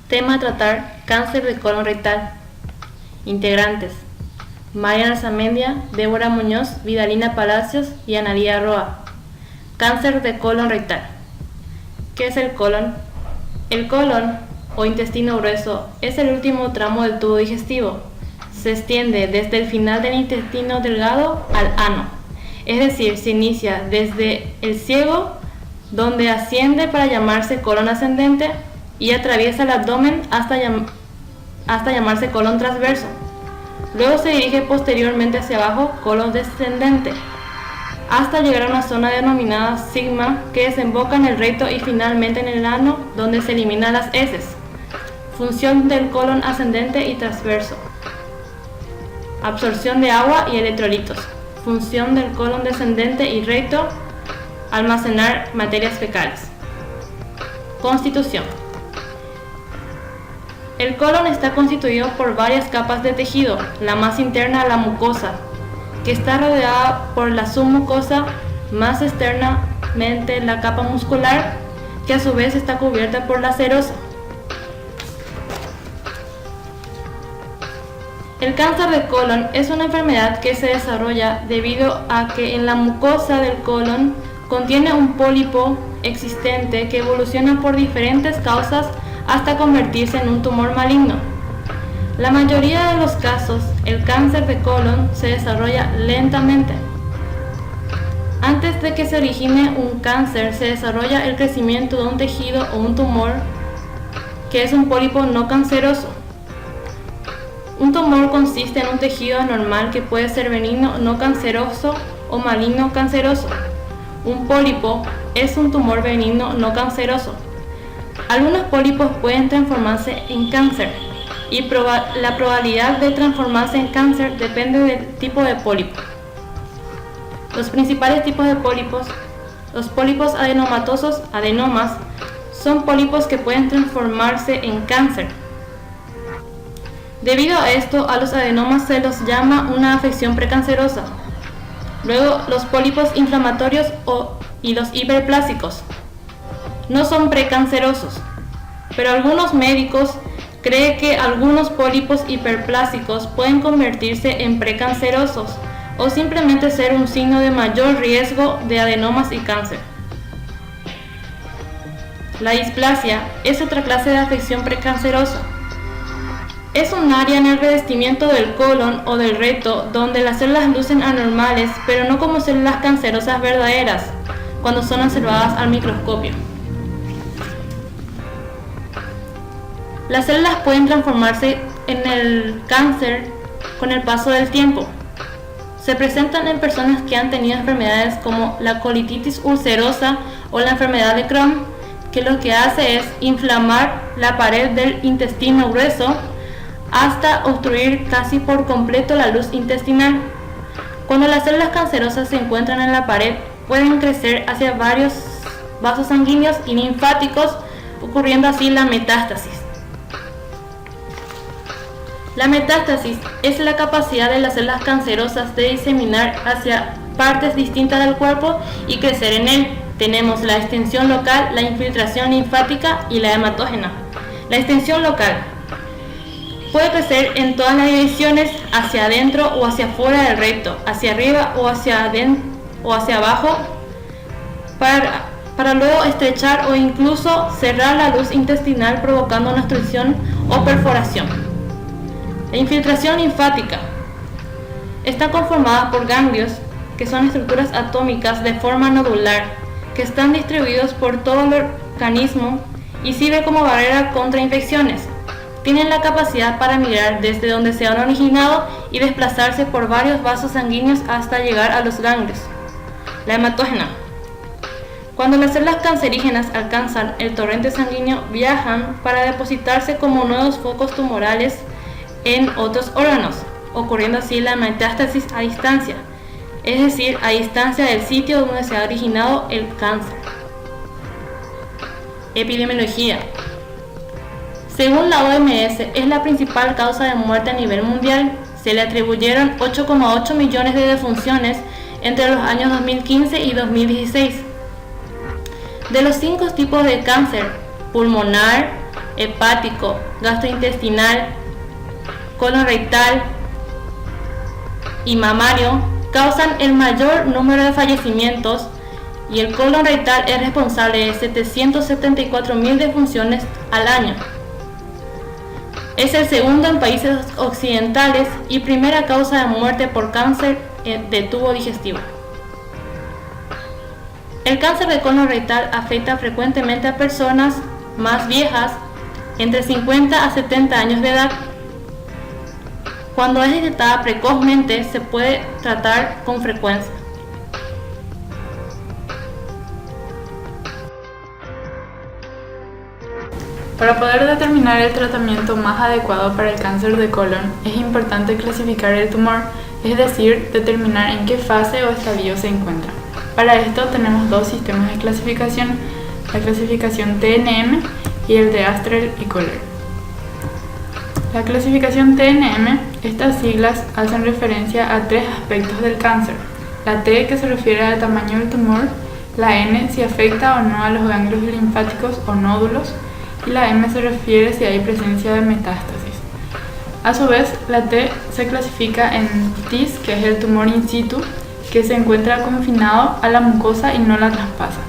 Tema a tratar: cáncer de colon rectal. Integrantes: Mariana Arzamendia, Débora Muñoz, Vidalina Palacios y Analía Roa. Cáncer de colon rectal. ¿Qué es el colon? El colon, o intestino grueso, es el último tramo del tubo digestivo. Se extiende desde el final del intestino delgado al ano, es decir, se inicia desde el ciego, donde asciende para llamarse colon ascendente, y atraviesa el abdomen hasta llamarse colon transverso. Luego se dirige posteriormente hacia abajo, colon descendente, hasta llegar a una zona denominada sigma que desemboca en el recto y finalmente en el ano, donde se eliminan las heces. Función del colon ascendente y transverso: absorción de agua y electrolitos. Función del colon descendente y recto: almacenar materias fecales. Constitución: el colon está constituido por varias capas de tejido. La más interna, la mucosa, que está rodeada por la submucosa, más externamente la capa muscular, que a su vez está cubierta por la serosa. El cáncer de colon es una enfermedad que se desarrolla debido a que en la mucosa del colon contiene un pólipo existente que evoluciona por diferentes causas hasta convertirse en un tumor maligno. La mayoría de los casos, el cáncer de colon se desarrolla lentamente. Antes de que se origine un cáncer, se desarrolla el crecimiento de un tejido o un tumor, que es un pólipo no canceroso. Un tumor consiste en un tejido anormal que puede ser benigno no canceroso o maligno canceroso. Un pólipo es un tumor benigno no canceroso. Algunos pólipos pueden transformarse en cáncer y la probabilidad de transformarse en cáncer depende del tipo de pólipo. Los principales tipos de pólipos: los pólipos adenomatosos, adenomas, son pólipos que pueden transformarse en cáncer. Debido a esto, a los adenomas se los llama una afección precancerosa. Luego, los pólipos inflamatorios y los hiperplásicos no son precancerosos, pero algunos médicos creen que algunos pólipos hiperplásicos pueden convertirse en precancerosos o simplemente ser un signo de mayor riesgo de adenomas y cáncer. La displasia es otra clase de afección precancerosa. Es un área en el revestimiento del colon o del recto donde las células lucen anormales, pero no como células cancerosas verdaderas, cuando son observadas al microscopio. Las células pueden transformarse en el cáncer con el paso del tiempo. Se presentan en personas que han tenido enfermedades como la colititis ulcerosa o la enfermedad de Crohn, que lo que hace es inflamar la pared del intestino grueso hasta obstruir casi por completo la luz intestinal. Cuando las células cancerosas se encuentran en la pared, pueden crecer hacia varios vasos sanguíneos y linfáticos, ocurriendo así la metástasis. La metástasis es la capacidad de las células cancerosas de diseminar hacia partes distintas del cuerpo y crecer en él. Tenemos la extensión local, la infiltración linfática y la hematógena. La extensión local puede crecer en todas las direcciones, hacia adentro o hacia afuera del recto, hacia arriba o hacia abajo, para luego estrechar o incluso cerrar la luz intestinal, provocando una obstrucción o perforación. La infiltración linfática está conformada por ganglios, que son estructuras atómicas de forma nodular, que están distribuidos por todo el organismo y sirve como barrera contra infecciones. Tienen la capacidad para migrar desde donde se han originado y desplazarse por varios vasos sanguíneos hasta llegar a los ganglios. La hematógena. Cuando las células cancerígenas alcanzan el torrente sanguíneo, viajan para depositarse como nuevos focos tumorales en otros órganos, ocurriendo así la metástasis a distancia, es decir, a distancia del sitio donde se ha originado el cáncer. Epidemiología. Según la OMS, es la principal causa de muerte a nivel mundial. Se le atribuyeron 8,8 millones de defunciones entre los años 2015 y 2016. De los 5 tipos de cáncer: pulmonar, hepático, gastrointestinal, colon-rectal y mamario causan el mayor número de fallecimientos, y el colon rectal es responsable de 774.000 defunciones al año. Es el segundo en países occidentales y primera causa de muerte por cáncer de tubo digestivo. El cáncer de colon rectal afecta frecuentemente a personas más viejas, entre 50 a 70 años de edad. Cuando es detectada precozmente, se puede tratar con frecuencia. Para poder determinar el tratamiento más adecuado para el cáncer de colon, es importante clasificar el tumor, es decir, determinar en qué fase o estadio se encuentra. Para esto tenemos dos sistemas de clasificación, la clasificación TNM y el de Astrell y Kohler. La clasificación TNM, estas siglas hacen referencia a tres aspectos del cáncer: la T, que se refiere al tamaño del tumor, la N, si afecta o no a los ganglios linfáticos o nódulos, y la M se refiere si hay presencia de metástasis. A su vez, la T se clasifica en TIS, que es el tumor in situ, que se encuentra confinado a la mucosa y no la traspasa.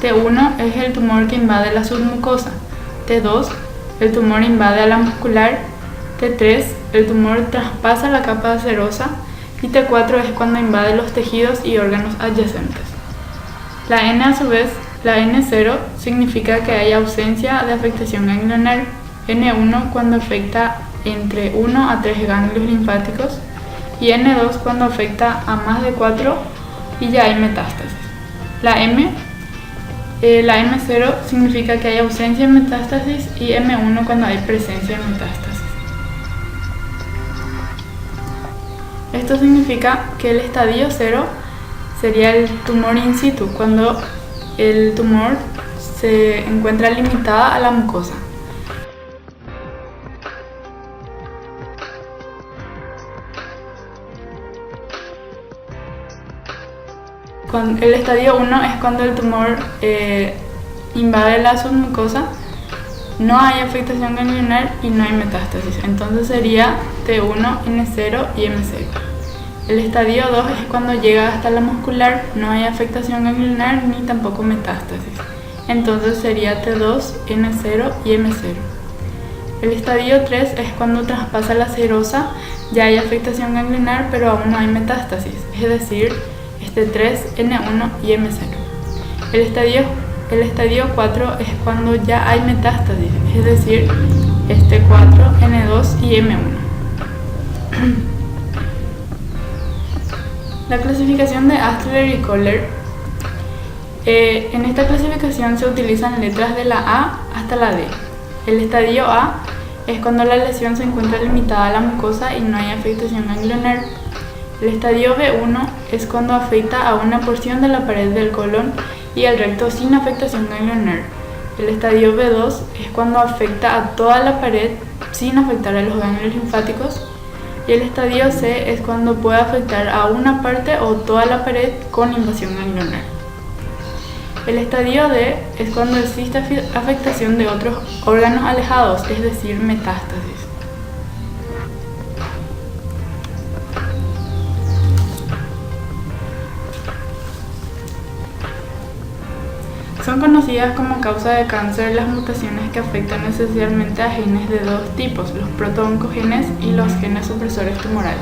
T1 es el tumor que invade la submucosa. T2, el tumor invade a la muscular. T3, el tumor traspasa la capa serosa. Y T4 es cuando invade los tejidos y órganos adyacentes. La N, a su vez, la N0 significa que hay ausencia de afectación ganglionar. N1 cuando afecta entre 1 a 3 ganglios linfáticos, y N2 cuando afecta a más de 4 y ya hay metástasis. La M0 significa que hay ausencia de metástasis, y M1 cuando hay presencia de metástasis. Esto significa que el estadio 0 sería el tumor in situ, cuando el tumor se encuentra limitada a la mucosa. El estadio 1 es cuando el tumor invade la submucosa, no hay afectación ganglionar y no hay metástasis. Entonces sería T1, N0 y M0. El estadio 2 es cuando llega hasta la muscular, no hay afectación ganglionar ni tampoco metástasis. Entonces sería T2, N0 y M0. El estadio 3 es cuando traspasa la serosa, ya hay afectación ganglionar pero aún no hay metástasis, es decir, este 3, N1 y M0. El estadio 4 es cuando ya hay metástasis, es decir, este 4, N2 y M1. La clasificación de Astrell y Kohler. En esta clasificación se utilizan letras de la A hasta la D. El estadio A es cuando la lesión se encuentra limitada a la mucosa y no hay afectación ganglionar. El estadio B1 es cuando afecta a una porción de la pared del colon y el recto sin afectación ganglionar. El estadio B2 es cuando afecta a toda la pared sin afectar a los ganglios linfáticos. Y el estadio C es cuando puede afectar a una parte o toda la pared con invasión ganglionar. El estadio D es cuando existe afectación de otros órganos alejados, es decir, metástasis. Son conocidas como causa de cáncer las mutaciones que afectan esencialmente a genes de dos tipos, los protooncogenes y los genes supresores tumorales.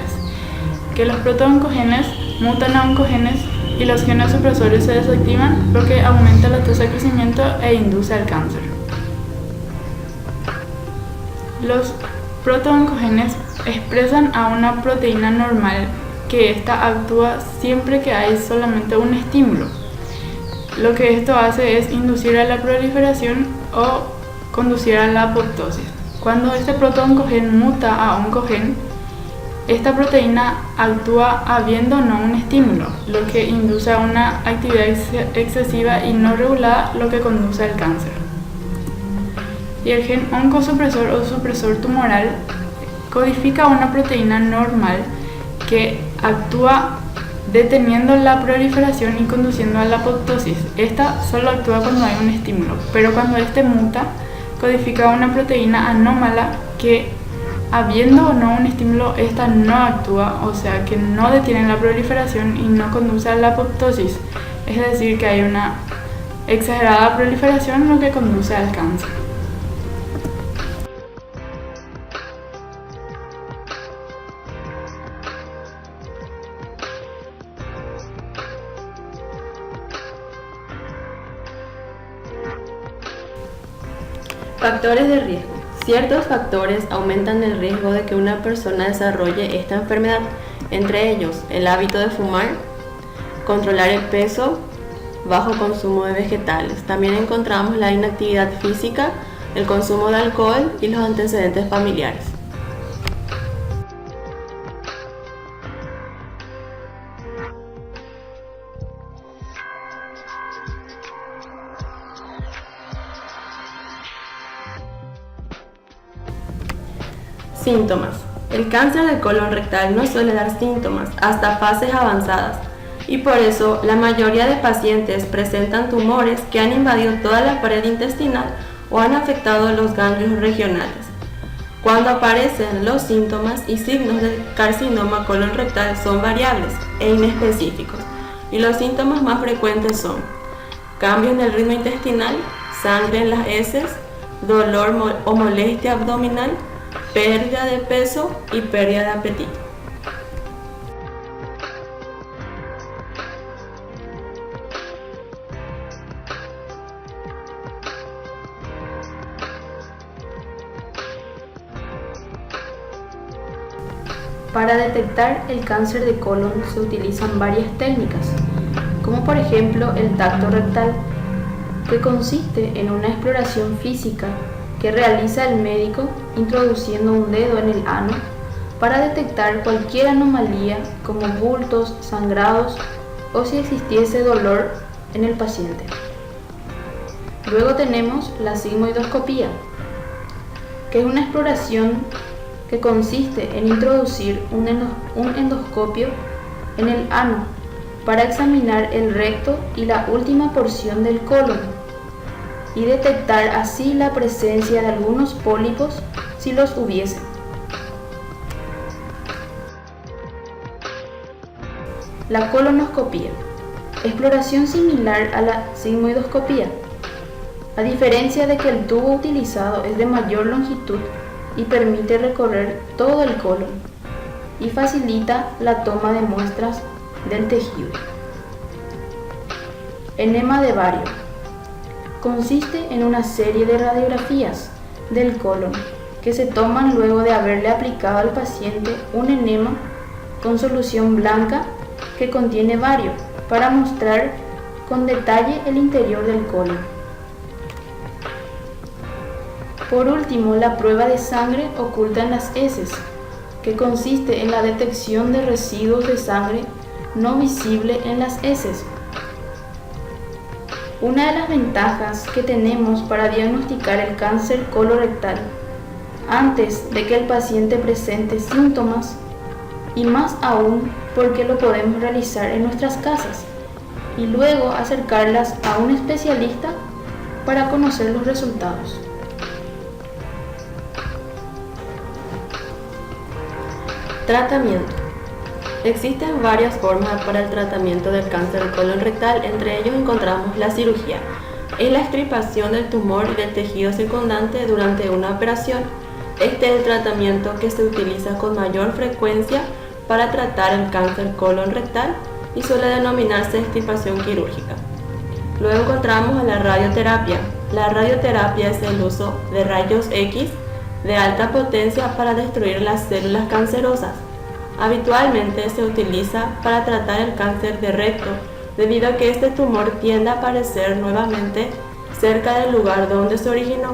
Que los protooncogenes mutan a oncogenes y los genes supresores se desactivan, lo que aumenta la tasa de crecimiento e induce al cáncer. Los protooncogenes expresan a una proteína normal que ésta actúa siempre que hay solamente un estímulo. Lo que esto hace es inducir a la proliferación o conducir a la apoptosis. Cuando este protooncogen muta a oncogen, esta proteína actúa habiendo no un estímulo, lo que induce a una actividad excesiva y no regulada, lo que conduce al cáncer. Y el gen oncosupresor o supresor tumoral codifica una proteína normal que actúa deteniendo la proliferación y conduciendo a la apoptosis. Esta solo actúa cuando hay un estímulo, pero cuando este muta, codifica una proteína anómala que, habiendo o no un estímulo, esta no actúa, o sea que no detiene la proliferación y no conduce a la apoptosis, es decir, que hay una exagerada proliferación, lo que conduce al cáncer. Factores de riesgo. Ciertos factores aumentan el riesgo de que una persona desarrolle esta enfermedad, entre ellos el hábito de fumar, controlar el peso, bajo consumo de vegetales. También encontramos la inactividad física, el consumo de alcohol y los antecedentes familiares. Síntomas. El cáncer de colon rectal no suele dar síntomas hasta fases avanzadas y por eso la mayoría de pacientes presentan tumores que han invadido toda la pared intestinal o han afectado los ganglios regionales. Cuando aparecen los síntomas y signos del carcinoma colon rectal son variables e inespecíficos y los síntomas más frecuentes son cambios en el ritmo intestinal, sangre en las heces, dolor o molestia abdominal, pérdida de peso y pérdida de apetito. Para detectar el cáncer de colon se utilizan varias técnicas, como por ejemplo el tacto rectal, que consiste en una exploración física que realiza el médico introduciendo un dedo en el ano para detectar cualquier anomalía como bultos, sangrados o si existiese dolor en el paciente. Luego tenemos la sigmoidoscopía, que es una exploración que consiste en introducir un endoscopio en el ano para examinar el recto y la última porción del colon y detectar así la presencia de algunos pólipos si los hubiese. La colonoscopía, exploración similar a la sigmoidoscopía, a diferencia de que el tubo utilizado es de mayor longitud y permite recorrer todo el colon y facilita la toma de muestras del tejido. Enema de bario. Consiste en una serie de radiografías del colon que se toman luego de haberle aplicado al paciente un enema con solución blanca que contiene bario para mostrar con detalle el interior del colon. Por último, la prueba de sangre oculta en las heces, que consiste en la detección de residuos de sangre no visible en las heces. Una de las ventajas que tenemos para diagnosticar el cáncer colorectal antes de que el paciente presente síntomas, y más aún porque lo podemos realizar en nuestras casas y luego acercarlas a un especialista para conocer los resultados. Tratamiento. Existen varias formas para el tratamiento del cáncer de colon rectal, entre ellos encontramos la cirugía. Es la extirpación del tumor y del tejido circundante durante una operación. Este es el tratamiento que se utiliza con mayor frecuencia para tratar el cáncer colon rectal y suele denominarse extirpación quirúrgica. Luego encontramos a la radioterapia. La radioterapia es el uso de rayos X de alta potencia para destruir las células cancerosas. Habitualmente se utiliza para tratar el cáncer de recto, debido a que este tumor tiende a aparecer nuevamente cerca del lugar donde se originó.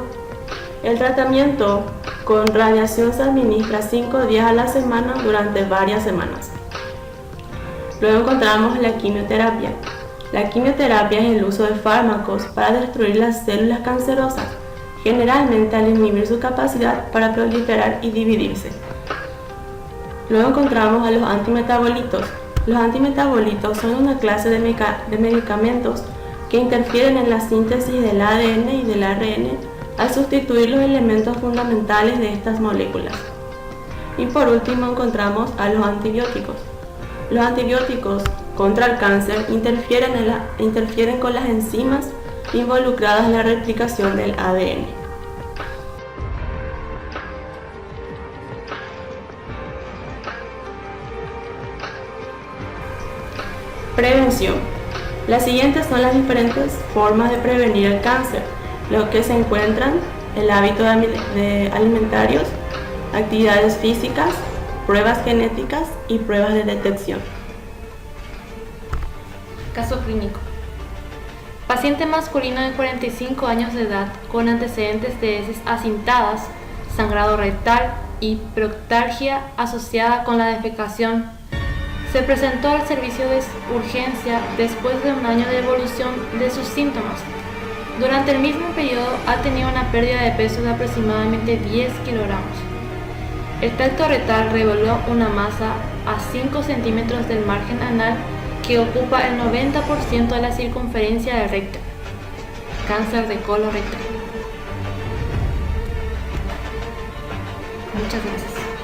El tratamiento con radiación se administra 5 días a la semana durante varias semanas. Luego encontramos la quimioterapia. La quimioterapia es el uso de fármacos para destruir las células cancerosas, generalmente al inhibir su capacidad para proliferar y dividirse. Luego encontramos a los antimetabolitos. Los antimetabolitos son una clase de medicamentos que interfieren en la síntesis del ADN y del ARN al sustituir los elementos fundamentales de estas moléculas. Y por último encontramos a los antibióticos. Los antibióticos contra el cáncer interfieren con las enzimas involucradas en la replicación del ADN. Prevención. Las siguientes son las diferentes formas de prevenir el cáncer, lo que se encuentran el hábito de alimentarios, actividades físicas, pruebas genéticas y pruebas de detección. Caso clínico. Paciente masculino de 45 años de edad con antecedentes de heces acintadas, sangrado rectal y proctalgia asociada con la defecación. Se presentó al servicio de urgencia después de un año de evolución de sus síntomas. Durante el mismo periodo ha tenido una pérdida de peso de aproximadamente 10 kilogramos. El tracto rectal reveló una masa a 5 centímetros del margen anal que ocupa el 90% de la circunferencia del recto. Cáncer de colon rectal. Muchas gracias.